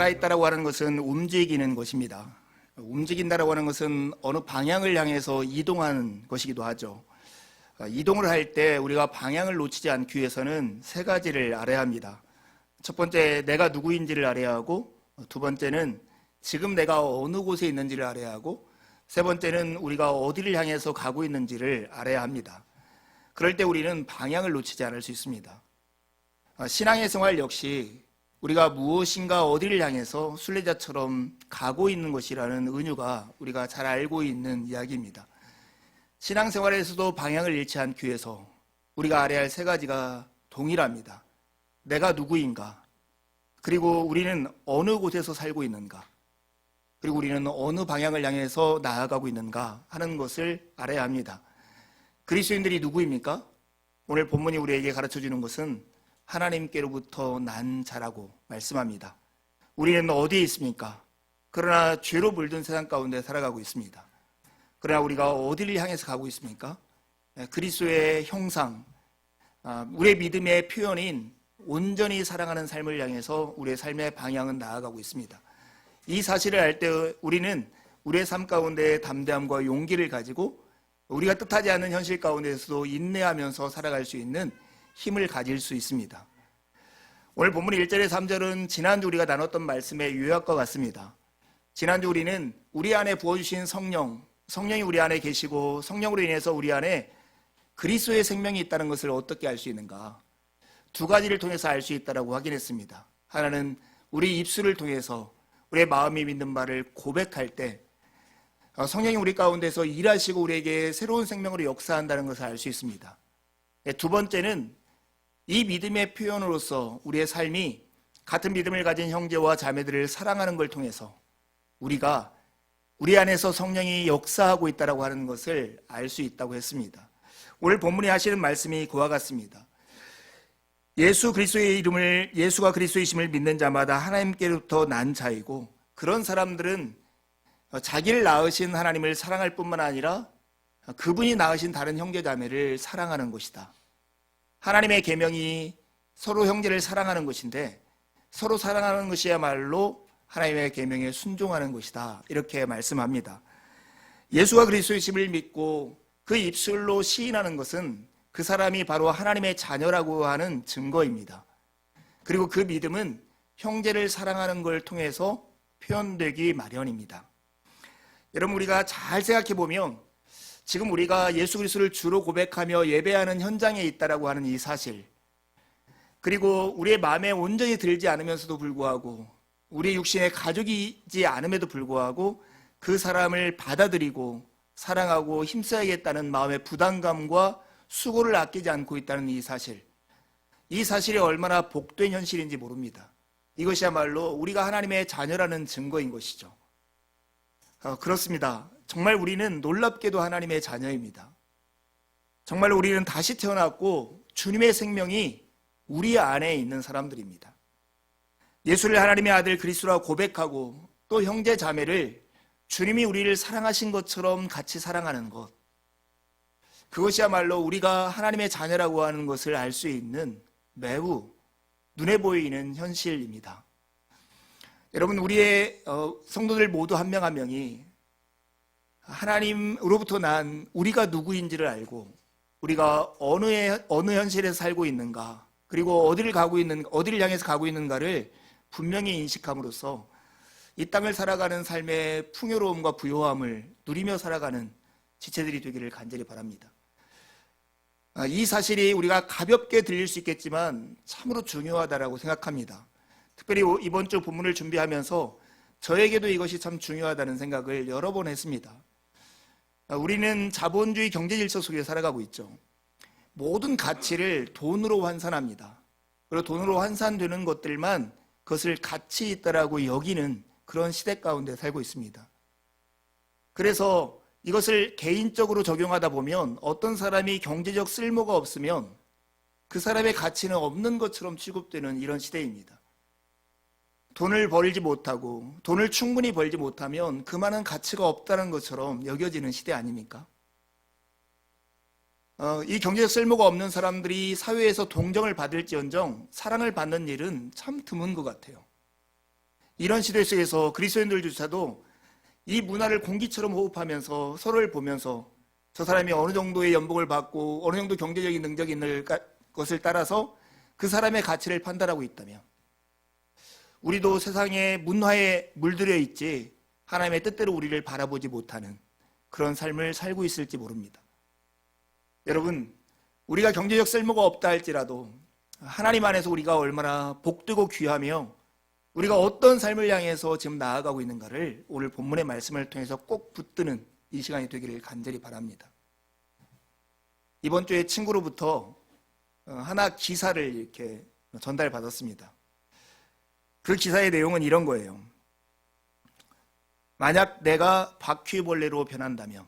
살아있다라고 하는 것은 움직이는 것입니다. 움직인다라고 하는 것은 어느 방향을 향해서 이동하는 것이기도 하죠. 이동을 할 때 우리가 방향을 놓치지 않기 위해서는 세 가지를 알아야 합니다. 첫 번째, 내가 누구인지를 알아야 하고, 두 번째는 지금 내가 어느 곳에 있는지를 알아야 하고, 세 번째는 우리가 어디를 향해서 가고 있는지를 알아야 합니다. 그럴 때 우리는 방향을 놓치지 않을 수 있습니다. 신앙의 생활 역시 우리가 무엇인가 어디를 향해서 순례자처럼 가고 있는 것이라는 은유가 우리가 잘 알고 있는 이야기입니다. 신앙생활에서도 방향을 잃지 않기 위해서 우리가 알아야 할 세 가지가 동일합니다. 내가 누구인가, 그리고 우리는 어느 곳에서 살고 있는가, 그리고 우리는 어느 방향을 향해서 나아가고 있는가 하는 것을 알아야 합니다. 그리스도인들이 누구입니까? 오늘 본문이 우리에게 가르쳐주는 것은 하나님께로부터 난 자라고 말씀합니다. 우리는 어디에 있습니까? 그러나 죄로 물든 세상 가운데 살아가고 있습니다. 그러나 우리가 어디를 향해서 가고 있습니까? 그리스도의 형상, 우리의 믿음의 표현인 온전히 사랑하는 삶을 향해서 우리의 삶의 방향은 나아가고 있습니다. 이 사실을 알 때 우리는 우리의 삶 가운데 담대함과 용기를 가지고 우리가 뜻하지 않는 현실 가운데서도 인내하면서 살아갈 수 있는 힘을 가질 수 있습니다. 오늘 본문 1절에서 3절은 지난주 우리가 나눴던 말씀의 요약과 같습니다. 지난주 우리는 우리 안에 부어주신 성령이 우리 안에 계시고 성령으로 인해서 우리 안에 그리스도의 생명이 있다는 것을 어떻게 알 수 있는가? 두 가지를 통해서 알 수 있다고 확인했습니다. 하나는 우리 입술을 통해서 우리의 마음이 믿는 바를 고백할 때 성령이 우리 가운데서 일하시고 우리에게 새로운 생명으로 역사한다는 것을 알 수 있습니다. 두 번째는 이 믿음의 표현으로서 우리의 삶이 같은 믿음을 가진 형제와 자매들을 사랑하는 걸 통해서 우리가 우리 안에서 성령이 역사하고 있다고 하는 것을 알 수 있다고 했습니다. 오늘 본문이 하시는 말씀이 그와 같습니다. 예수가 그리스도이심을 믿는 자마다 하나님께로부터 난 자이고, 그런 사람들은 자기를 낳으신 하나님을 사랑할 뿐만 아니라 그분이 낳으신 다른 형제자매를 사랑하는 것이다. 하나님의 계명이 서로 형제를 사랑하는 것인데, 서로 사랑하는 것이야말로 하나님의 계명에 순종하는 것이다. 이렇게 말씀합니다. 예수가 그리스도이심을 믿고 그 입술로 시인하는 것은 그 사람이 바로 하나님의 자녀라고 하는 증거입니다. 그리고 그 믿음은 형제를 사랑하는 걸 통해서 표현되기 마련입니다. 여러분, 우리가 잘 생각해 보면 지금 우리가 예수 그리스도를 주로 고백하며 예배하는 현장에 있다라고 하는 이 사실, 그리고 우리의 마음에 온전히 들지 않으면서도 불구하고 우리 육신의 가족이지 않음에도 불구하고 그 사람을 받아들이고 사랑하고 힘써야겠다는 마음의 부담감과 수고를 아끼지 않고 있다는 이 사실이 얼마나 복된 현실인지 모릅니다. 이것이야말로 우리가 하나님의 자녀라는 증거인 것이죠. 그렇습니다. 정말 우리는 놀랍게도 하나님의 자녀입니다. 정말 우리는 다시 태어났고 주님의 생명이 우리 안에 있는 사람들입니다. 예수를 하나님의 아들 그리스도라고 고백하고 또 형제 자매를 주님이 우리를 사랑하신 것처럼 같이 사랑하는 것, 그것이야말로 우리가 하나님의 자녀라고 하는 것을 알 수 있는 매우 눈에 보이는 현실입니다. 여러분, 우리의 성도들 모두 한 명 한 명이 하나님으로부터 난 우리가 누구인지를 알고 우리가 어느 현실에서 살고 있는가, 그리고 어디를 향해서 가고 있는가를 분명히 인식함으로써 이 땅을 살아가는 삶의 풍요로움과 부요함을 누리며 살아가는 지체들이 되기를 간절히 바랍니다. 이 사실이 우리가 가볍게 들릴 수 있겠지만 참으로 중요하다고 생각합니다. 특별히 이번 주 본문을 준비하면서 저에게도 이것이 참 중요하다는 생각을 여러 번 했습니다. 우리는 자본주의 경제 질서 속에 살아가고 있죠. 모든 가치를 돈으로 환산합니다. 그리고 돈으로 환산되는 것들만 그것을 가치 있다라고 여기는 그런 시대 가운데 살고 있습니다. 그래서 이것을 개인적으로 적용하다 보면 어떤 사람이 경제적 쓸모가 없으면 그 사람의 가치는 없는 것처럼 취급되는 이런 시대입니다. 돈을 벌지 못하고 돈을 충분히 벌지 못하면 그만한 가치가 없다는 것처럼 여겨지는 시대 아닙니까? 이 경제적 쓸모가 없는 사람들이 사회에서 동정을 받을지언정 사랑을 받는 일은 참 드문 것 같아요. 이런 시대 속에서 그리스도인들조차도 이 문화를 공기처럼 호흡하면서 서로를 보면서 저 사람이 어느 정도의 연봉을 받고 어느 정도 경제적인 능력이 있는 것을 따라서 그 사람의 가치를 판단하고 있다면 우리도 세상의 문화에 물들여 있지 하나님의 뜻대로 우리를 바라보지 못하는 그런 삶을 살고 있을지 모릅니다. 여러분, 우리가 경제적 쓸모가 없다 할지라도 하나님 안에서 우리가 얼마나 복되고 귀하며 우리가 어떤 삶을 향해서 지금 나아가고 있는가를 오늘 본문의 말씀을 통해서 꼭 붙드는 이 시간이 되기를 간절히 바랍니다. 이번 주에 친구로부터 하나 기사를 이렇게 전달받았습니다. 그 기사의 내용은 이런 거예요. 만약 내가 바퀴벌레로 변한다면,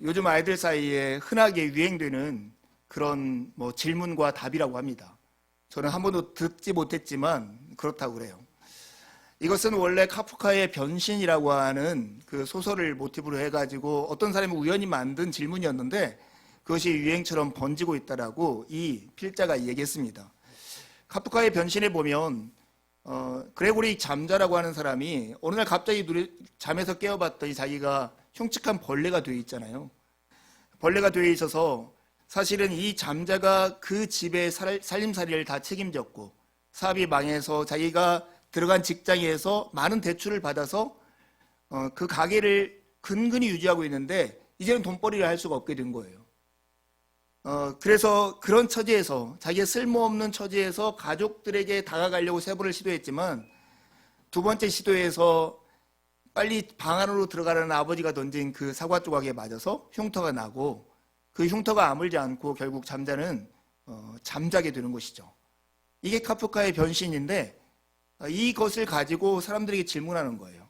요즘 아이들 사이에 흔하게 유행되는 그런 질문과 답이라고 합니다. 저는 한 번도 듣지 못했지만 그렇다고 그래요. 이것은 원래 카프카의 변신이라고 하는 그 소설을 모티브로 해가지고 어떤 사람이 우연히 만든 질문이었는데 그것이 유행처럼 번지고 있다라고 이 필자가 얘기했습니다. 카프카의 변신에 보면 그레고리 잠자라고 하는 사람이 어느 날 갑자기 잠에서 깨어봤더니 자기가 흉측한 벌레가 되어 있잖아요. 벌레가 되어 있어서 사실은 이 잠자가 그 집의 살림살이를 다 책임졌고 사업이 망해서 자기가 들어간 직장에서 많은 대출을 받아서 그 가게를 근근히 유지하고 있는데 이제는 돈벌이를 할 수가 없게 된 거예요. 그래서 그런 처지에서 자기의 쓸모없는 처지에서 가족들에게 다가가려고 세 번을 시도했지만 두 번째 시도에서 빨리 방 안으로 들어가라는 아버지가 던진 그 사과 조각에 맞아서 흉터가 나고 그 흉터가 아물지 않고 결국 잠자는 잠자게 되는 것이죠. 이게 카프카의 변신인데 이것을 가지고 사람들에게 질문하는 거예요.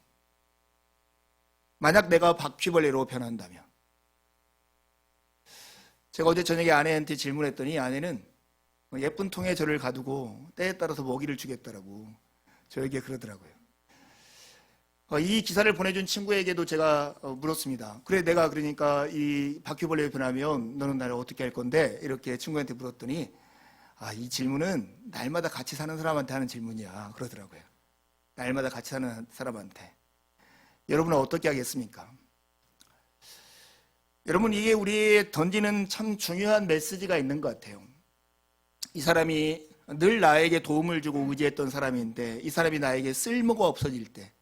만약 내가 바퀴벌레로 변한다면. 제가 어제 저녁에 아내한테 질문했더니 아내는 예쁜 통에 저를 가두고 때에 따라서 먹이를 주겠다라고 저에게 그러더라고요. 이 기사를 보내준 친구에게도 제가 물었습니다. 그래, 내가 그러니까 이 바퀴벌레로 변하면 너는 나를 어떻게 할 건데? 이렇게 친구한테 물었더니 이 질문은 날마다 같이 사는 사람한테 하는 질문이야 그러더라고요. 날마다 같이 사는 사람한테. 여러분은 어떻게 하겠습니까? 여러분, 이게 우리에 던지는 참 중요한 메시지가 있는 것 같아요. 이 사람이 늘 나에게 도움을 주고 의지했던 사람인데 이 사람이 나에게 쓸모가 없어질 때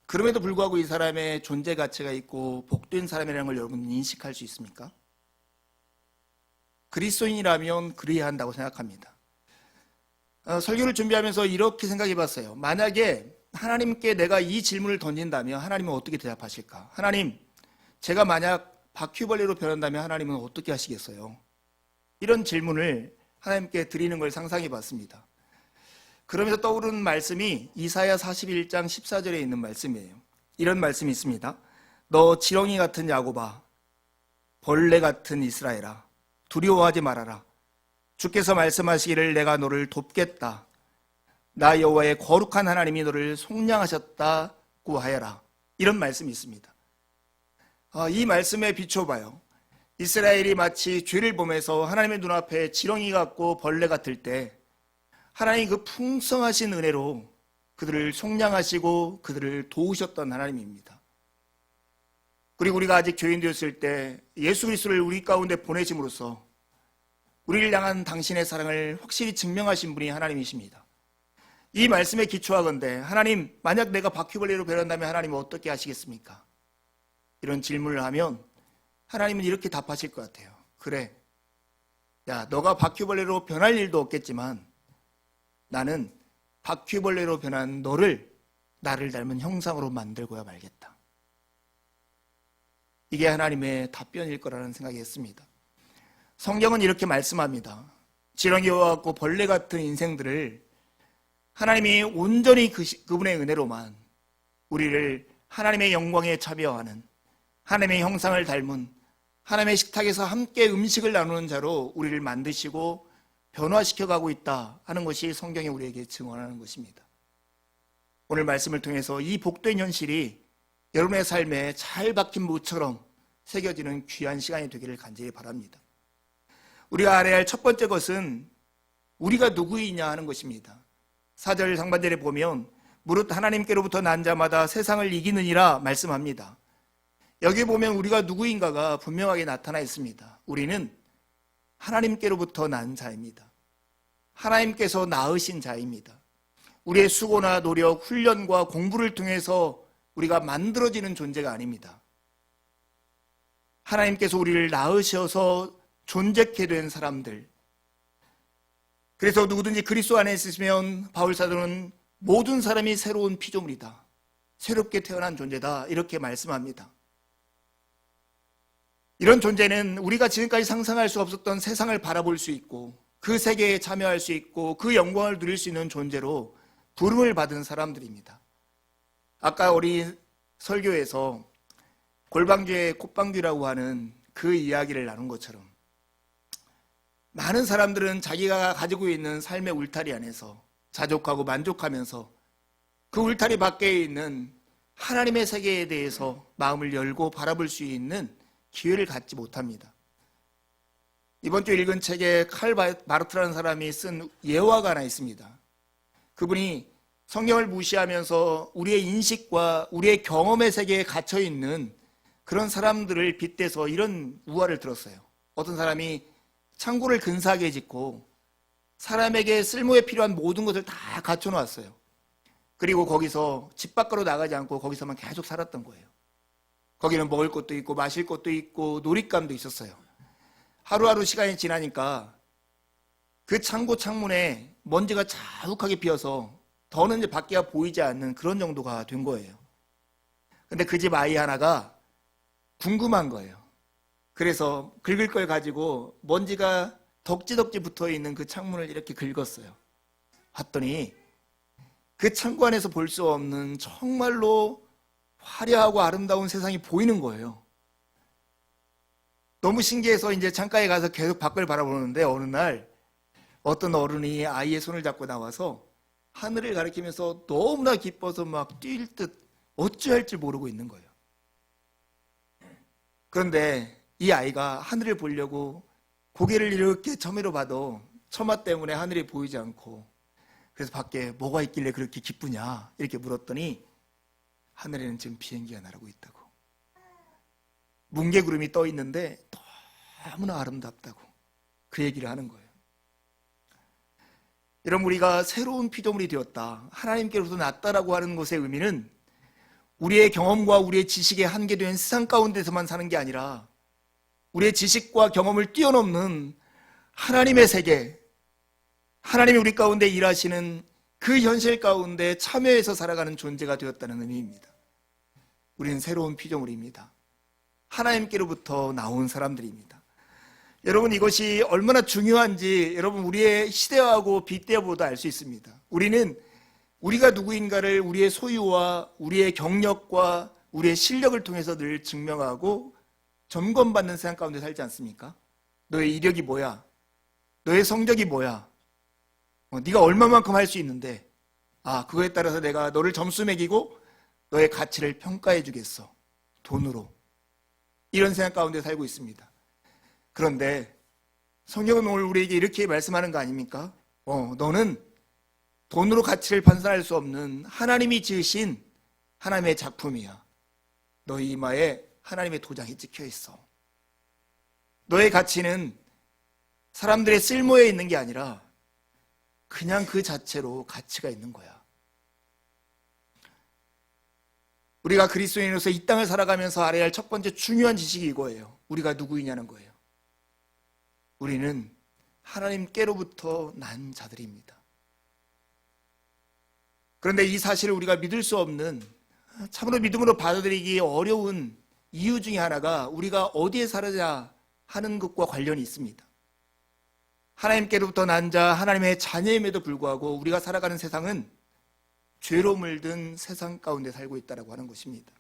그럼에도 불구하고 이 사람의 존재 가치가 있고 복된 사람이라는 걸 여러분 인식할 수 있습니까? 그리스도인이라면 그래야 한다고 생각합니다. 설교를 준비하면서 이렇게 생각해 봤어요. 만약에 하나님께 내가 이 질문을 던진다면 하나님은 어떻게 대답하실까? 하나님, 제가 만약 바퀴벌레로 변한다면 하나님은 어떻게 하시겠어요? 이런 질문을 하나님께 드리는 걸 상상해 봤습니다. 그러면서 떠오르는 말씀이 이사야 41장 14절에 있는 말씀이에요. 이런 말씀이 있습니다. 너 지렁이 같은 야곱아, 벌레 같은 이스라엘아, 두려워하지 말아라. 주께서 말씀하시기를 내가 너를 돕겠다. 나 여호와의 거룩한 하나님이 너를 속량하셨다고 하여라. 이런 말씀이 있습니다. 이 말씀에 비춰봐요. 이스라엘이 마치 죄를 범해서 하나님의 눈앞에 지렁이 같고 벌레 같을 때 하나님 그 풍성하신 은혜로 그들을 속량하시고 그들을 도우셨던 하나님입니다. 그리고 우리가 아직 죄인 되었을 때 예수 그리스도를 우리 가운데 보내심으로써 우리를 향한 당신의 사랑을 확실히 증명하신 분이 하나님이십니다. 이 말씀에 기초하건대 하나님, 만약 내가 바퀴벌레로 변한다면 하나님은 어떻게 하시겠습니까? 이런 질문을 하면 하나님은 이렇게 답하실 것 같아요. 그래, 야, 너가 바퀴벌레로 변할 일도 없겠지만 나는 바퀴벌레로 변한 너를 나를 닮은 형상으로 만들고야 말겠다. 이게 하나님의 답변일 거라는 생각이 했습니다. 성경은 이렇게 말씀합니다. 지렁이와 같고 벌레 같은 인생들을 하나님이 온전히 그분의 은혜로만 우리를 하나님의 영광에 참여하는 하나님의 형상을 닮은 하나님의 식탁에서 함께 음식을 나누는 자로 우리를 만드시고 변화시켜가고 있다 하는 것이 성경이 우리에게 증언하는 것입니다. 오늘 말씀을 통해서 이 복된 현실이 여러분의 삶에 잘 박힌 무처럼 새겨지는 귀한 시간이 되기를 간절히 바랍니다. 우리가 알아야 할 첫 번째 것은 우리가 누구이냐 하는 것입니다. 4절 상반절에 보면 무릇 하나님께로부터 난 자마다 세상을 이기느니라 말씀합니다. 여기 보면 우리가 누구인가가 분명하게 나타나 있습니다. 우리는 하나님께로부터 난 자입니다. 하나님께서 낳으신 자입니다. 우리의 수고나 노력, 훈련과 공부를 통해서 우리가 만들어지는 존재가 아닙니다. 하나님께서 우리를 낳으셔서 존재케 된 사람들. 그래서 누구든지 그리스도 안에 있으시면 바울 사도는 모든 사람이 새로운 피조물이다. 새롭게 태어난 존재다. 이렇게 말씀합니다. 이런 존재는 우리가 지금까지 상상할 수 없었던 세상을 바라볼 수 있고 그 세계에 참여할 수 있고 그 영광을 누릴 수 있는 존재로 부름을 받은 사람들입니다. 아까 우리 설교에서 골방귀에 콧방귀라고 하는 그 이야기를 나눈 것처럼 많은 사람들은 자기가 가지고 있는 삶의 울타리 안에서 자족하고 만족하면서 그 울타리 밖에 있는 하나님의 세계에 대해서 마음을 열고 바라볼 수 있는 기회를 갖지 못합니다. 이번 주 읽은 책에 칼 바르트라는 사람이 쓴 예화가 하나 있습니다. 그분이 성경을 무시하면서 우리의 인식과 우리의 경험의 세계에 갇혀 있는 그런 사람들을 빗대서 이런 우화를 들었어요. 어떤 사람이 창고를 근사하게 짓고 사람에게 쓸모에 필요한 모든 것을 다 갖춰 놓았어요. 그리고 거기서 집 밖으로 나가지 않고 거기서만 계속 살았던 거예요. 거기는 먹을 것도 있고 마실 것도 있고 놀잇감도 있었어요. 하루하루 시간이 지나니까 그 창고 창문에 먼지가 자욱하게 피어서 더는 이제 밖에가 보이지 않는 그런 정도가 된 거예요. 근데 그 집 아이 하나가 궁금한 거예요. 그래서 긁을 걸 가지고 먼지가 덕지덕지 붙어 있는 그 창문을 이렇게 긁었어요. 봤더니 그 창고 안에서 볼 수 없는 정말로 화려하고 아름다운 세상이 보이는 거예요. 너무 신기해서 이제 창가에 가서 계속 밖을 바라보는데 어느 날 어떤 어른이 아이의 손을 잡고 나와서 하늘을 가리키면서 너무나 기뻐서 막 뛸 듯 어찌할 줄 모르고 있는 거예요. 그런데 이 아이가 하늘을 보려고 고개를 이렇게 처미로 봐도 처마 때문에 하늘이 보이지 않고 그래서 밖에 뭐가 있길래 그렇게 기쁘냐 이렇게 물었더니 하늘에는 지금 비행기가 날아오고 있다고. 뭉게구름이 떠 있는데 너무나 아름답다고 그 얘기를 하는 거예요. 여러분, 우리가 새로운 피조물이 되었다, 하나님께로부터 났다라고 하는 것의 의미는 우리의 경험과 우리의 지식에 한계된 세상 가운데서만 사는 게 아니라 우리의 지식과 경험을 뛰어넘는 하나님의 세계, 하나님이 우리 가운데 일하시는 그 현실 가운데 참여해서 살아가는 존재가 되었다는 의미입니다. 우리는 새로운 피조물입니다. 하나님께로부터 나온 사람들입니다. 여러분, 이것이 얼마나 중요한지 여러분 우리의 시대하고 빗대어보도 알 수 있습니다. 우리는 우리가 누구인가를 우리의 소유와 우리의 경력과 우리의 실력을 통해서 늘 증명하고 점검받는 세상 가운데 살지 않습니까? 너의 이력이 뭐야? 너의 성적이 뭐야? 네가 얼마만큼 할 수 있는데 그거에 따라서 내가 너를 점수 매기고 너의 가치를 평가해 주겠어. 돈으로. 이런 생각 가운데 살고 있습니다. 그런데 성경은 오늘 우리에게 이렇게 말씀하는 거 아닙니까? 너는 돈으로 가치를 판단할 수 없는 하나님이 지으신 하나님의 작품이야. 너의 이마에 하나님의 도장이 찍혀 있어. 너의 가치는 사람들의 쓸모에 있는 게 아니라 그냥 그 자체로 가치가 있는 거야. 우리가 그리스도인으로서 이 땅을 살아가면서 알아야 할 첫 번째 중요한 지식이 이거예요. 우리가 누구이냐는 거예요. 우리는 하나님께로부터 난 자들입니다. 그런데 이 사실을 우리가 믿을 수 없는, 참으로 믿음으로 받아들이기 어려운 이유 중에 하나가 우리가 어디에 살아야 하는 것과 관련이 있습니다. 하나님께로부터 난 자, 하나님의 자녀임에도 불구하고 우리가 살아가는 세상은 죄로 물든 세상 가운데 살고 있다고 하는 것입니다.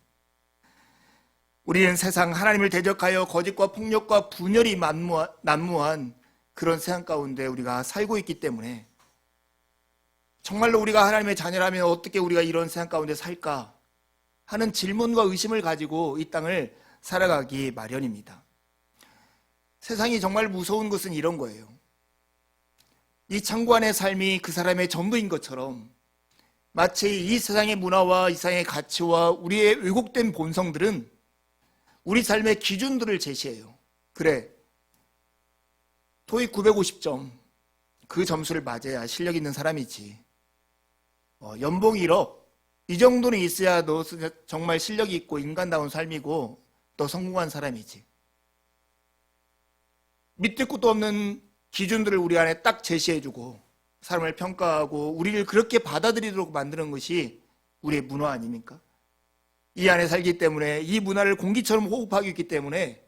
우리는 세상, 하나님을 대적하여 거짓과 폭력과 분열이 난무한 그런 세상 가운데 우리가 살고 있기 때문에 정말로 우리가 하나님의 자녀라면 어떻게 우리가 이런 세상 가운데 살까 하는 질문과 의심을 가지고 이 땅을 살아가기 마련입니다. 세상이 정말 무서운 것은 이런 거예요. 이 창고 안의 삶이 그 사람의 전부인 것처럼 마치 이 세상의 문화와 이 세상의 가치와 우리의 왜곡된 본성들은 우리 삶의 기준들을 제시해요. 그래, 토익 950점 그 점수를 맞아야 실력 있는 사람이지. 연봉 1억 이 정도는 있어야 너 정말 실력이 있고 인간다운 삶이고 너 성공한 사람이지. 밑도 끝도 없는 기준들을 우리 안에 딱 제시해주고 사람을 평가하고 우리를 그렇게 받아들이도록 만드는 것이 우리의 문화 아닙니까? 이 안에 살기 때문에 이 문화를 공기처럼 호흡하고 있기 때문에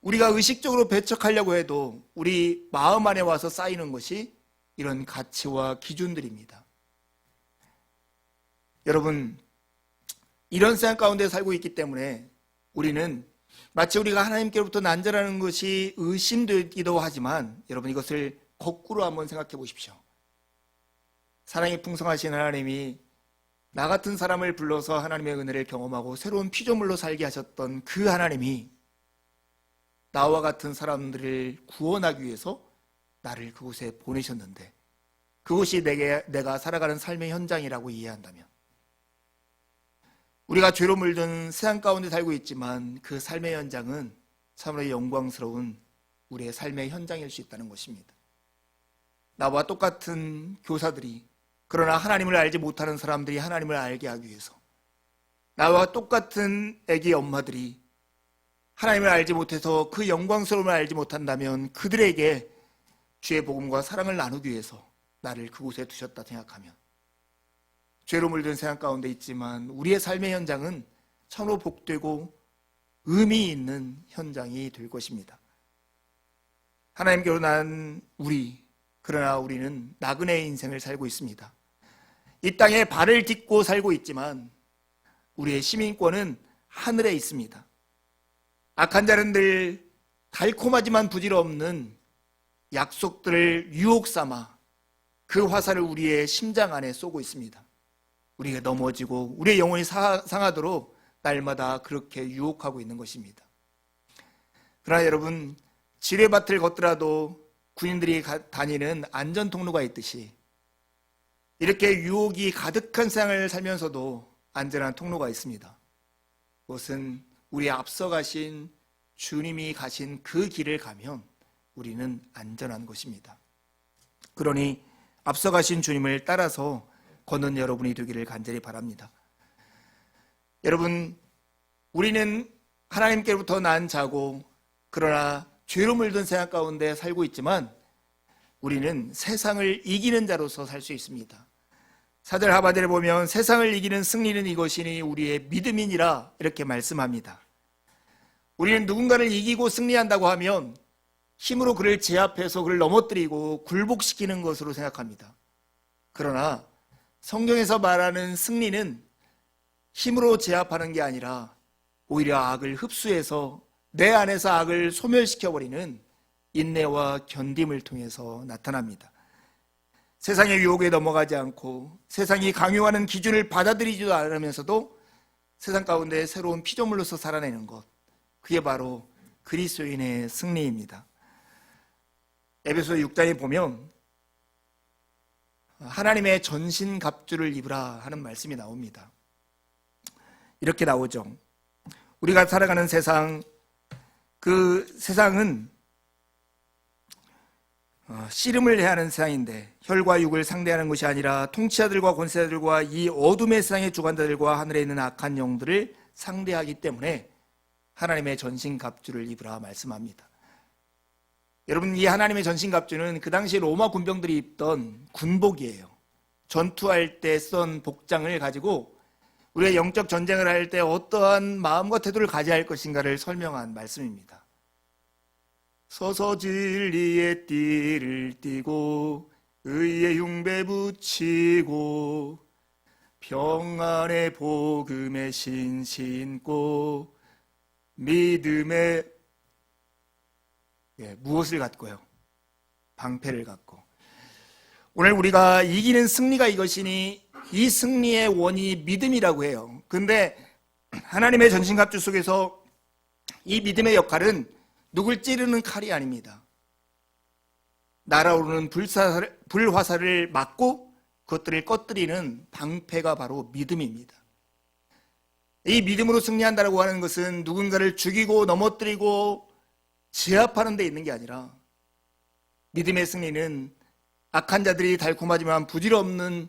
우리가 의식적으로 배척하려고 해도 우리 마음 안에 와서 쌓이는 것이 이런 가치와 기준들입니다. 여러분, 이런 세상 가운데 살고 있기 때문에 우리는 마치 우리가 하나님께로부터 난자라는 것이 의심되기도 하지만 여러분 이것을 거꾸로 한번 생각해 보십시오. 사랑이 풍성하신 하나님이 나 같은 사람을 불러서 하나님의 은혜를 경험하고 새로운 피조물로 살게 하셨던 그 하나님이 나와 같은 사람들을 구원하기 위해서 나를 그곳에 보내셨는데 그곳이 내가 살아가는 삶의 현장이라고 이해한다면 우리가 죄로 물든 세상 가운데 살고 있지만 그 삶의 현장은 참으로 영광스러운 우리의 삶의 현장일 수 있다는 것입니다. 나와 똑같은 교사들이 그러나 하나님을 알지 못하는 사람들이 하나님을 알게 하기 위해서 나와 똑같은 애기 엄마들이 하나님을 알지 못해서 그 영광스러움을 알지 못한다면 그들에게 주의 복음과 사랑을 나누기 위해서 나를 그곳에 두셨다 생각하면 죄로 물든 세상 가운데 있지만 우리의 삶의 현장은 참으로 복되고 의미 있는 현장이 될 것입니다. 하나님께로 난 우리, 그러나 우리는 나그네의 인생을 살고 있습니다. 이 땅에 발을 딛고 살고 있지만 우리의 시민권은 하늘에 있습니다. 악한 자는 늘 달콤하지만 부질없는 약속들을 유혹 삼아 그 화살을 우리의 심장 안에 쏘고 있습니다. 우리가 넘어지고 우리의 영혼이 상하도록 날마다 그렇게 유혹하고 있는 것입니다. 그러나 여러분, 지뢰밭을 걷더라도 군인들이 다니는 안전통로가 있듯이 이렇게 유혹이 가득한 세상을 살면서도 안전한 통로가 있습니다. 그것은 우리 앞서 가신 주님이 가신 그 길을 가면 우리는 안전한 것입니다. 그러니 앞서 가신 주님을 따라서 걷는 여러분이 되기를 간절히 바랍니다. 여러분, 우리는 하나님께로부터 난 자고 그러나 죄로 물든 세상 가운데 살고 있지만 우리는 세상을 이기는 자로서 살 수 있습니다. 4절 하반절에 보면 세상을 이기는 승리는 이것이니 우리의 믿음이니라 이렇게 말씀합니다. 우리는 누군가를 이기고 승리한다고 하면 힘으로 그를 제압해서 그를 넘어뜨리고 굴복시키는 것으로 생각합니다. 그러나 성경에서 말하는 승리는 힘으로 제압하는 게 아니라 오히려 악을 흡수해서 내 안에서 악을 소멸시켜버리는 인내와 견딤을 통해서 나타납니다. 세상의 유혹에 넘어가지 않고 세상이 강요하는 기준을 받아들이지도 않으면서도 세상 가운데 새로운 피조물로서 살아내는 것, 그게 바로 그리스도인의 승리입니다. 에베소 6장에 보면 하나님의 전신갑주를 입으라 하는 말씀이 나옵니다. 이렇게 나오죠. 우리가 살아가는 세상, 그 세상은 씨름을 해야 하는 세상인데 혈과 육을 상대하는 것이 아니라 통치자들과 권세자들과 이 어둠의 세상의 주관자들과 하늘에 있는 악한 영들을 상대하기 때문에 하나님의 전신갑주를 입으라 말씀합니다. 여러분, 이 하나님의 전신갑주는 그 당시 로마 군병들이 입던 군복이에요. 전투할 때 쓴 복장을 가지고 우리가 영적 전쟁을 할 때 어떠한 마음과 태도를 가져야 할 것인가를 설명한 말씀입니다. 서서 진리의 띠를 띠고 의의 흉배 붙이고 평안의 복음의 신 신고 믿음의 무엇을 갖고요? 방패를 갖고. 오늘 우리가 이기는 승리가 이것이니 이 승리의 원이 믿음이라고 해요. 근데 하나님의 전신갑주 속에서 이 믿음의 역할은 누굴 찌르는 칼이 아닙니다. 날아오르는 불화살을 막고 그것들을 꺼뜨리는 방패가 바로 믿음입니다. 이 믿음으로 승리한다고 하는 것은 누군가를 죽이고 넘어뜨리고 제압하는 데 있는 게 아니라, 믿음의 승리는 악한 자들이 달콤하지만 부질없는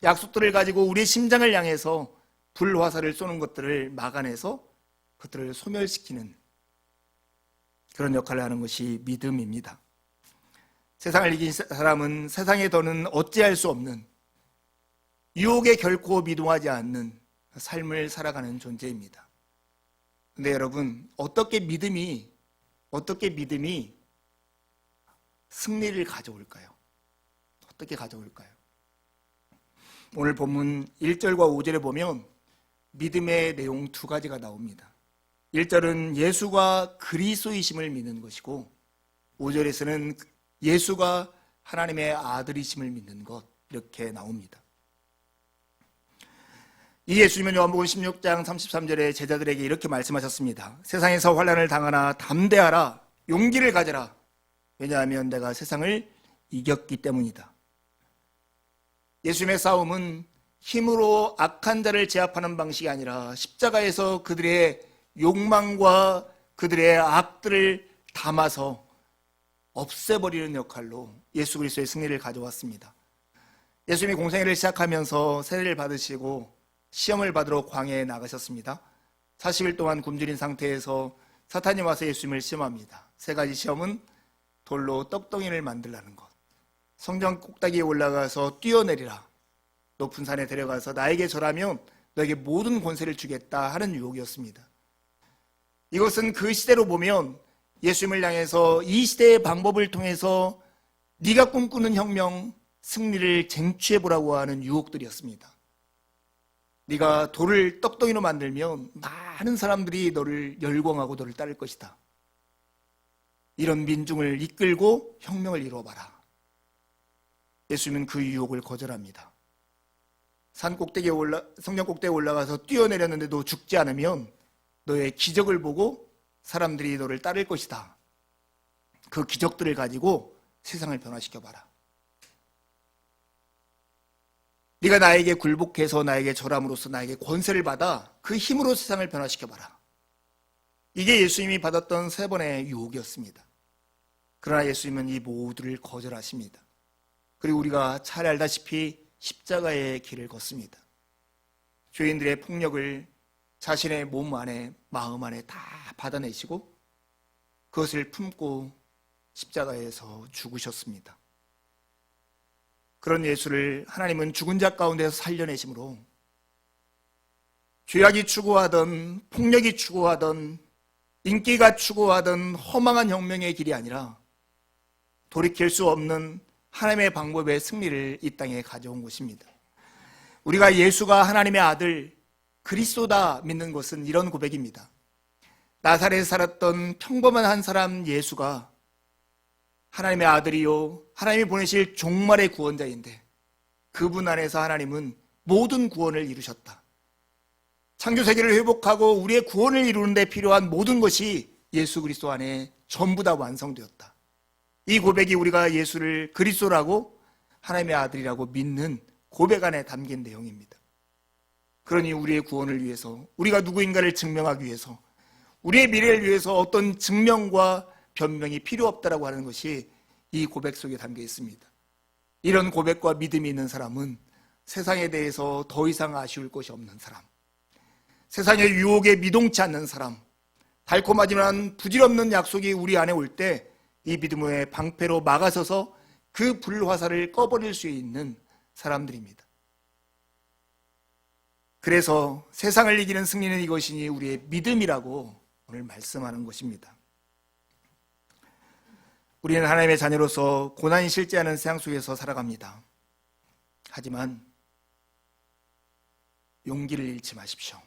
약속들을 가지고 우리의 심장을 향해서 불화살을 쏘는 것들을 막아내서 그것들을 소멸시키는 그런 역할을 하는 것이 믿음입니다. 세상을 이긴 사람은 세상의 더는 어찌할 수 없는, 유혹에 결코 미동하지 않는 삶을 살아가는 존재입니다. 근데 여러분, 어떻게 믿음이 승리를 가져올까요? 어떻게 가져올까요? 오늘 본문 1절과 5절에 보면 믿음의 내용 두 가지가 나옵니다. 1절은 예수가 그리스도이심을 믿는 것이고, 5절에서는 예수가 하나님의 아들이심을 믿는 것, 이렇게 나옵니다. 이 예수님은 요한복음 16장 33절에 제자들에게 이렇게 말씀하셨습니다. 세상에서 환난을 당하나 담대하라, 용기를 가져라. 왜냐하면 내가 세상을 이겼기 때문이다. 예수님의 싸움은 힘으로 악한 자를 제압하는 방식이 아니라 십자가에서 그들의 욕망과 그들의 악들을 담아서 없애버리는 역할로 예수 그리스도의 승리를 가져왔습니다. 예수님이 공생애를 시작하면서 세례를 받으시고 시험을 받으러 광야에 나가셨습니다. 40일 동안 굶주린 상태에서 사탄이 와서 예수님을 시험합니다. 세 가지 시험은 돌로 떡덩이를 만들라는 것, 성전 꼭대기에 올라가서 뛰어내리라, 높은 산에 데려가서 나에게 절하면 너에게 모든 권세를 주겠다 하는 유혹이었습니다. 이것은 그 시대로 보면 예수님을 향해서 이 시대의 방법을 통해서 네가 꿈꾸는 혁명, 승리를 쟁취해보라고 하는 유혹들이었습니다. 네가 돌을 떡덩이로 만들면 많은 사람들이 너를 열광하고 너를 따를 것이다. 이런 민중을 이끌고 혁명을 이루어봐라. 예수님은 그 유혹을 거절합니다. 성전 꼭대기에 올라가서 뛰어내렸는데도 죽지 않으면 너의 기적을 보고 사람들이 너를 따를 것이다. 그 기적들을 가지고 세상을 변화시켜봐라. 네가 나에게 굴복해서 나에게 절함으로써 나에게 권세를 받아 그 힘으로 세상을 변화시켜봐라. 이게 예수님이 받았던 세 번의 유혹이었습니다. 그러나 예수님은 이 모두를 거절하십니다. 그리고 우리가 잘 알다시피 십자가의 길을 걷습니다. 죄인들의 폭력을 자신의 몸 안에, 마음 안에 다 받아내시고 그것을 품고 십자가에서 죽으셨습니다. 그런 예수를 하나님은 죽은 자 가운데서 살려내심으로 죄악이 추구하던, 폭력이 추구하던, 인기가 추구하던 허망한 혁명의 길이 아니라 돌이킬 수 없는 하나님의 방법의 승리를 이 땅에 가져온 것입니다. 우리가 예수가 하나님의 아들 그리스도다 믿는 것은 이런 고백입니다. 나사렛에 살았던 평범한 한 사람 예수가 하나님의 아들이요 하나님이 보내실 종말의 구원자인데 그분 안에서 하나님은 모든 구원을 이루셨다. 창조세계를 회복하고 우리의 구원을 이루는 데 필요한 모든 것이 예수 그리스도 안에 전부 다 완성되었다. 이 고백이 우리가 예수를 그리스도라고 하나님의 아들이라고 믿는 고백 안에 담긴 내용입니다. 그러니 우리의 구원을 위해서, 우리가 누구인가를 증명하기 위해서, 우리의 미래를 위해서 어떤 증명과 변명이 필요 없다라고 하는 것이 이 고백 속에 담겨 있습니다. 이런 고백과 믿음이 있는 사람은 세상에 대해서 더 이상 아쉬울 것이 없는 사람, 세상의 유혹에 미동치 않는 사람, 달콤하지만 부질없는 약속이 우리 안에 올 때 이 믿음의 방패로 막아서서 그 불화살을 꺼버릴 수 있는 사람들입니다. 그래서 세상을 이기는 승리는 이것이니 우리의 믿음이라고 오늘 말씀하는 것입니다. 우리는 하나님의 자녀로서 고난이 실제하는 세상 속에서 살아갑니다. 하지만 용기를 잃지 마십시오.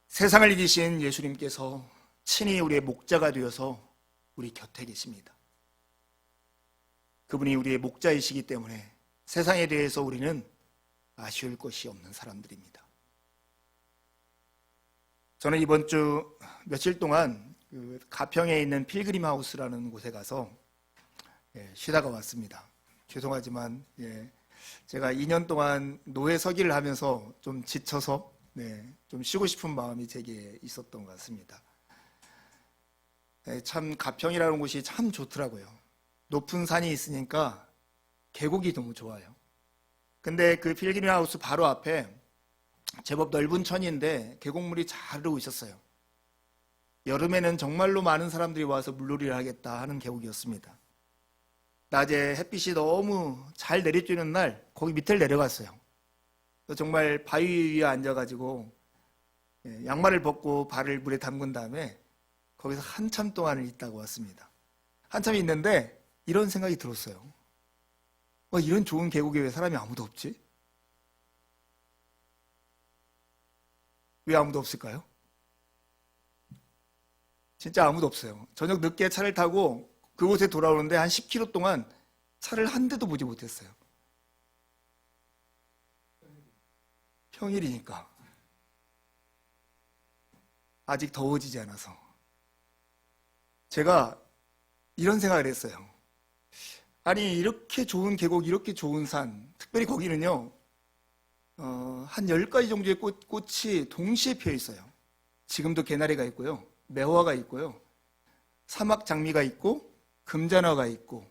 세상을 이기신 예수님께서 친히 우리의 목자가 되어서 우리 곁에 계십니다. 그분이 우리의 목자이시기 때문에 세상에 대해서 우리는 아쉬울 것이 없는 사람들입니다. 저는 이번 주 며칠 동안 가평에 있는 필그림 하우스라는 곳에 가서 쉬다가 왔습니다. 죄송하지만 제가 2년 동안 노예 서기를 하면서 좀 지쳐서 좀 쉬고 싶은 마음이 제게 있었던 것 같습니다. 참 가평이라는 곳이 참 좋더라고요. 높은 산이 있으니까 계곡이 너무 좋아요. 근데 그 필그림 하우스 바로 앞에 제법 넓은 천인데 계곡물이 잘 흐르고 있었어요. 여름에는 정말로 많은 사람들이 와서 물놀이를 하겠다 하는 계곡이었습니다. 낮에 햇빛이 너무 잘 내리쬐는 날 거기 밑을 내려갔어요. 정말 바위 위에 앉아가지고 양말을 벗고 발을 물에 담근 다음에 거기서 한참 동안을 있다가 왔습니다. 한참 있는데 이런 생각이 들었어요. 이런 좋은 계곡에 왜 사람이 아무도 없지? 왜 아무도 없을까요? 진짜 아무도 없어요. 저녁 늦게 차를 타고 그곳에 돌아오는데 한 10km 동안 차를 한 대도 보지 못했어요. 평일이니까. 아직 더워지지 않아서. 제가 이런 생각을 했어요. 아니, 이렇게 좋은 계곡, 이렇게 좋은 산, 특별히 거기는요, 한 10가지 정도의 꽃이 동시에 피어 있어요. 지금도 개나리가 있고요, 매화가 있고요, 사막 장미가 있고, 금잔화가 있고,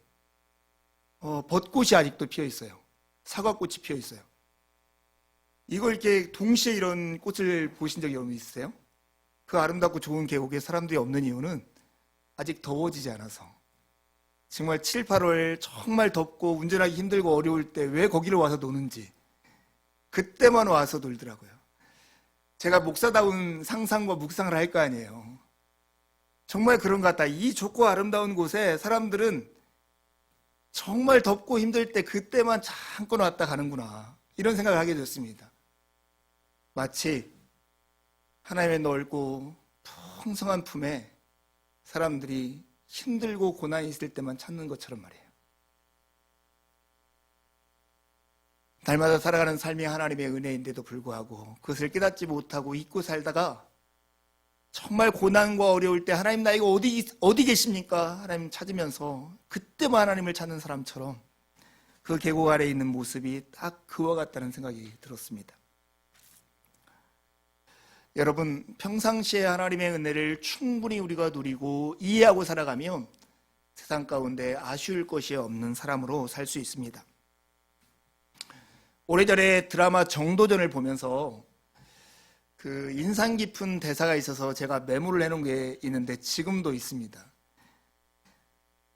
벚꽃이 아직도 피어 있어요. 사과꽃이 피어 있어요. 이걸 이렇게 동시에 이런 꽃을 보신 적이 있으세요? 그 아름답고 좋은 계곡에 사람들이 없는 이유는 아직 더워지지 않아서. 정말 7, 8월 정말 덥고 운전하기 힘들고 어려울 때 왜 거기를 와서 노는지 그때만 와서 놀더라고요. 제가 목사다운 상상과 묵상을 할 거 아니에요. 정말 그런 것 같다. 이 좋고 아름다운 곳에 사람들은 정말 덥고 힘들 때 그때만 잠깐 왔다 가는구나, 이런 생각을 하게 됐습니다. 마치 하나님의 넓고 풍성한 품에 사람들이 힘들고 고난이 있을 때만 찾는 것처럼 말이에요. 날마다 살아가는 삶이 하나님의 은혜인데도 불구하고 그것을 깨닫지 못하고 잊고 살다가 정말 고난과 어려울 때 하나님 나 이거 어디 계십니까? 하나님 찾으면서 그때만 하나님을 찾는 사람처럼 그 계곡 아래에 있는 모습이 딱 그와 같다는 생각이 들었습니다. 여러분, 평상시에 하나님의 은혜를 충분히 우리가 누리고 이해하고 살아가면 세상 가운데 아쉬울 것이 없는 사람으로 살 수 있습니다. 오래전에 드라마 정도전을 보면서 그 인상 깊은 대사가 있어서 제가 메모를 해놓은 게 있는데 지금도 있습니다.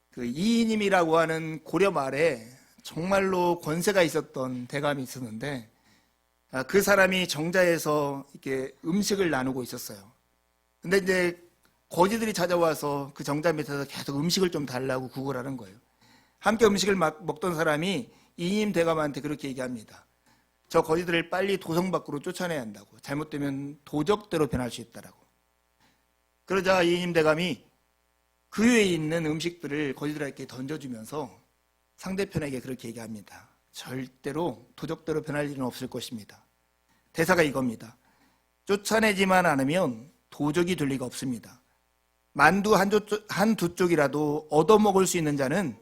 그 이이님이라고 하는 고려 말에 정말로 권세가 있었던 대감이 있었는데 그 사람이 정자에서 이렇게 음식을 나누고 있었어요. 근데 이제 거지들이 찾아와서 그 정자 밑에서 계속 음식을 좀 달라고 구걸하는 거예요. 함께 음식을 먹던 사람이 이임 대감한테 그렇게 얘기합니다. 저 거지들을 빨리 도성 밖으로 쫓아내야 한다고. 잘못되면 도적대로 변할 수 있다라고. 그러자 이임 대감이 그 위에 있는 음식들을 거지들에게 던져주면서 상대편에게 그렇게 얘기합니다. 절대로 도적대로 변할 일은 없을 것입니다. 대사가 이겁니다. 쫓아내지만 않으면 도적이 될 리가 없습니다. 만두 한두 쪽이라도 얻어먹을 수 있는 자는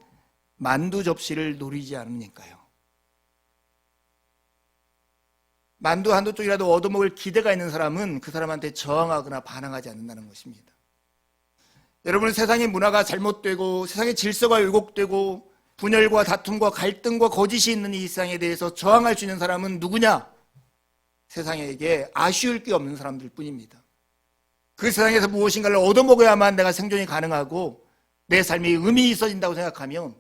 만두 접시를 노리지 않으니까요. 만두 한두 쪽이라도 얻어먹을 기대가 있는 사람은 그 사람한테 저항하거나 반항하지 않는다는 것입니다. 여러분, 세상의 문화가 잘못되고 세상의 질서가 왜곡되고 분열과 다툼과 갈등과 거짓이 있는 이 세상에 대해서 저항할 수 있는 사람은 누구냐? 세상에게 아쉬울 게 없는 사람들 뿐입니다. 그 세상에서 무엇인가를 얻어먹어야만 내가 생존이 가능하고 내 삶이 의미 있어진다고 생각하면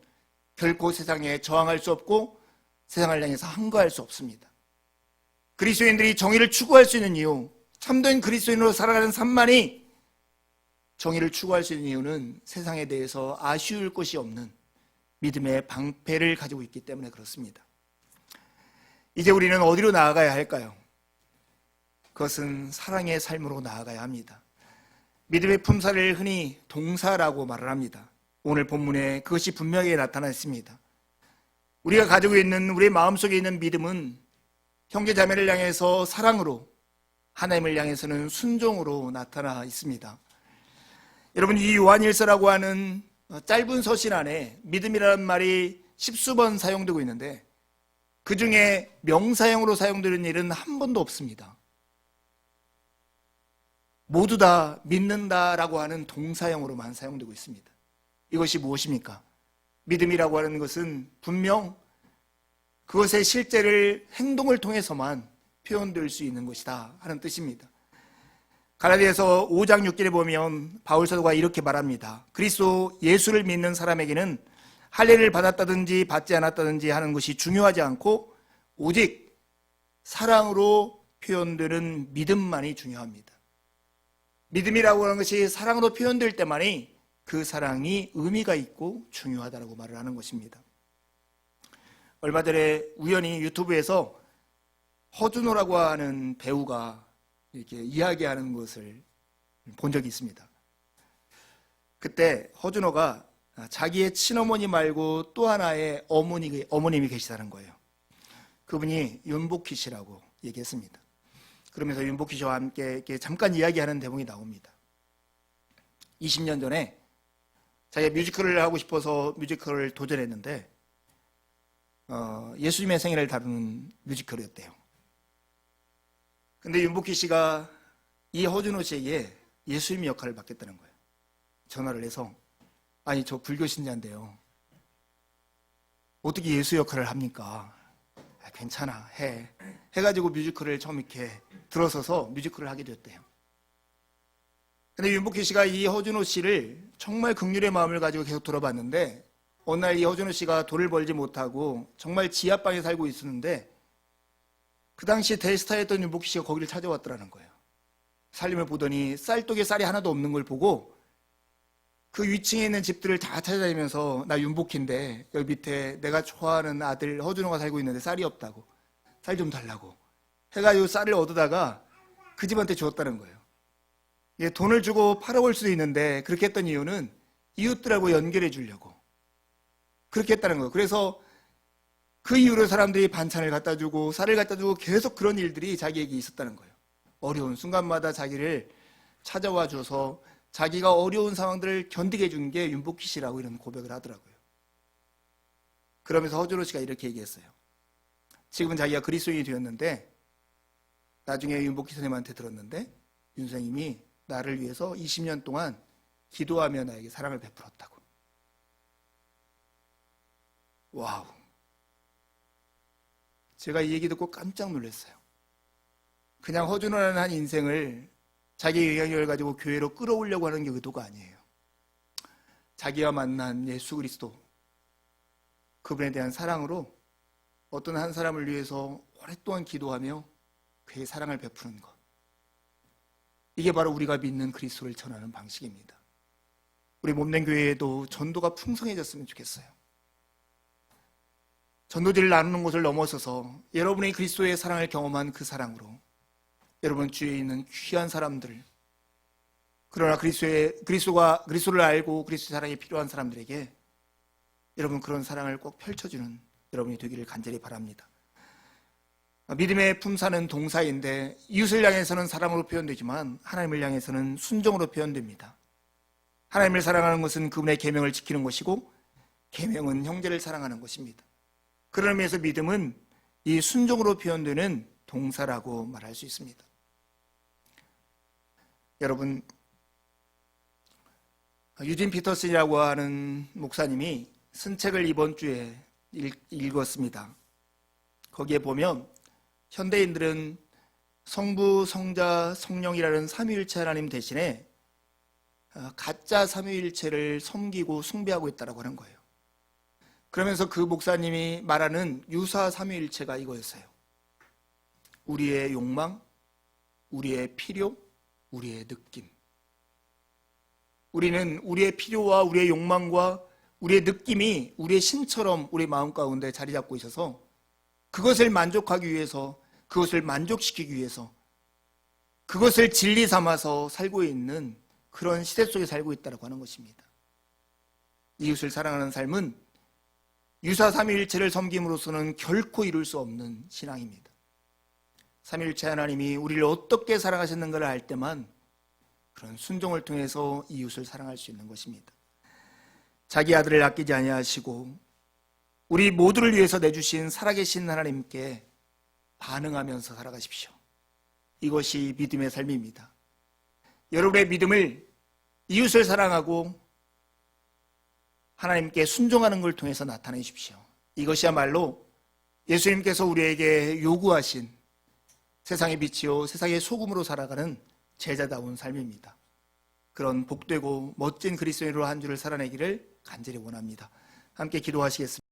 결코 세상에 저항할 수 없고 세상을 향해서 항거할 수 없습니다. 그리스도인들이 정의를 추구할 수 있는 이유, 참된 그리스도인으로 살아가는 삶만이 정의를 추구할 수 있는 이유는 세상에 대해서 아쉬울 것이 없는 믿음의 방패를 가지고 있기 때문에 그렇습니다. 이제 우리는 어디로 나아가야 할까요? 그것은 사랑의 삶으로 나아가야 합니다. 믿음의 품살을 흔히 동사라고 말을 합니다. 오늘 본문에 그것이 분명히 나타나 있습니다. 우리가 가지고 있는 우리의 마음속에 있는 믿음은 형제 자매를 향해서 사랑으로, 하나님을 향해서는 순종으로 나타나 있습니다. 여러분, 이 요한일서라고 하는 짧은 서신 안에 믿음이라는 말이 십수번 사용되고 있는데 그 중에 명사형으로 사용되는 일은 한 번도 없습니다. 모두 다 믿는다라고 하는 동사형으로만 사용되고 있습니다. 이것이 무엇입니까? 믿음이라고 하는 것은 분명 그것의 실제를 행동을 통해서만 표현될 수 있는 것이다 하는 뜻입니다. 갈라디아서 5장 6절에 보면 바울 사도가 이렇게 말합니다. 그리스도 예수를 믿는 사람에게는 할례를 받았다든지 받지 않았다든지 하는 것이 중요하지 않고 오직 사랑으로 표현되는 믿음만이 중요합니다. 믿음이라고 하는 것이 사랑으로 표현될 때만이 그 사랑이 의미가 있고 중요하다고 말을 하는 것입니다. 얼마 전에 우연히 유튜브에서 허준호라고 하는 배우가 이렇게 이야기하는 것을 본 적이 있습니다. 그때 허준호가 자기의 친어머니 말고 또 하나의 어머님이 계시다는 거예요. 그분이 윤복희 씨라고 얘기했습니다. 그러면서 윤복희 씨와 함께 이렇게 잠깐 이야기하는 대목이 나옵니다. 20년 전에 자기가 뮤지컬을 하고 싶어서 뮤지컬을 도전했는데 예수님의 생애를 다루는 뮤지컬이었대요. 근데 윤복희 씨가 이 허준호 씨에게 예수님 역할을 맡겠다는 거예요. 전화를 해서 아니 저 불교 신자인데요. 어떻게 예수 역할을 합니까? 괜찮아 해가지고 뮤지컬을 처음 이렇게 들어서서 뮤지컬을 하게 됐대요. 근데 윤복희 씨가 이 허준호 씨를 정말 긍휼의 마음을 가지고 계속 돌아봤는데 어느 날 이 허준호 씨가 돈을 벌지 못하고 정말 지하방에 살고 있었는데 그 당시 대스타였던 윤복희 씨가 거기를 찾아왔더라는 거예요. 살림을 보더니 쌀독에 쌀이 하나도 없는 걸 보고 그 위층에 있는 집들을 다 찾아다니면서 나 윤복희인데 여기 밑에 내가 좋아하는 아들 허준호가 살고 있는데 쌀이 없다고 쌀 좀 달라고 해가지고 쌀을 얻어다가 그 집한테 주었다는 거예요. 돈을 주고 팔아올 수도 있는데 그렇게 했던 이유는 이웃들하고 연결해 주려고 그렇게 했다는 거예요. 그래서 그 이후로 사람들이 반찬을 갖다 주고 쌀을 갖다 주고 계속 그런 일들이 자기에게 있었다는 거예요. 어려운 순간마다 자기를 찾아와 줘서 자기가 어려운 상황들을 견디게 해준 게 윤복희 씨라고 이런 고백을 하더라고요. 그러면서 허준호 씨가 이렇게 얘기했어요. 지금은 자기가 그리스도인이 되었는데 나중에 윤복희 선생님한테 들었는데 윤 선생님이 나를 위해서 20년 동안 기도하며 나에게 사랑을 베풀었다고. 와우. 제가 이 얘기 듣고 깜짝 놀랐어요. 그냥 허준호라는 한 인생을 자기 영향력을 가지고 교회로 끌어오려고 하는 게 의도가 아니에요. 자기와 만난 예수 그리스도 그분에 대한 사랑으로 어떤 한 사람을 위해서 오랫동안 기도하며 그의 사랑을 베푸는 것. 이게 바로 우리가 믿는 그리스도를 전하는 방식입니다. 우리 몸된 교회에도 전도가 풍성해졌으면 좋겠어요. 전도지를 나누는 것을 넘어서서 여러분이 그리스도의 사랑을 경험한 그 사랑으로 여러분 주위에 있는 귀한 사람들, 그러나 그리스도를 알고 그리스도의 사랑이 필요한 사람들에게 여러분 그런 사랑을 꼭 펼쳐주는 여러분이 되기를 간절히 바랍니다. 믿음의 품사는 동사인데 이웃을 향해서는 사랑으로 표현되지만 하나님을 향해서는 순종으로 표현됩니다. 하나님을 사랑하는 것은 그분의 계명을 지키는 것이고 계명은 형제를 사랑하는 것입니다. 그런 의미에서 믿음은 이 순종으로 표현되는 동사라고 말할 수 있습니다. 여러분, 유진 피터슨이라고 하는 목사님이 쓴 책을 이번 주에 읽었습니다. 거기에 보면 현대인들은 성부, 성자, 성령이라는 삼위일체 하나님 대신에 가짜 삼위일체를 섬기고 숭배하고 있다고 하는 거예요. 그러면서 그 목사님이 말하는 유사 삼위일체가 이거였어요. 우리의 욕망, 우리의 필요, 우리의 느낌. 우리는 우리의 필요와 우리의 욕망과 우리의 느낌이 우리의 신처럼 우리 마음 가운데 자리 잡고 있어서 그것을 만족하기 위해서, 그것을 만족시키기 위해서, 그것을 진리 삼아서 살고 있는 그런 시대 속에 살고 있다고 하는 것입니다. 이웃을 사랑하는 삶은 유사 삼위일체를 섬김으로써는 결코 이룰 수 없는 신앙입니다. 삼위일체 하나님이 우리를 어떻게 사랑하셨는가를 알 때만 그런 순종을 통해서 이웃을 사랑할 수 있는 것입니다. 자기 아들을 아끼지 아니하시고 우리 모두를 위해서 내주신 살아계신 하나님께 반응하면서 살아가십시오. 이것이 믿음의 삶입니다. 여러분의 믿음을 이웃을 사랑하고 하나님께 순종하는 걸 통해서 나타내 주십시오. 이것이야말로 예수님께서 우리에게 요구하신 세상의 빛이요 세상의 소금으로 살아가는 제자다운 삶입니다. 그런 복되고 멋진 그리스도인으로 한 주를 살아내기를 간절히 원합니다. 함께 기도하시겠습니다.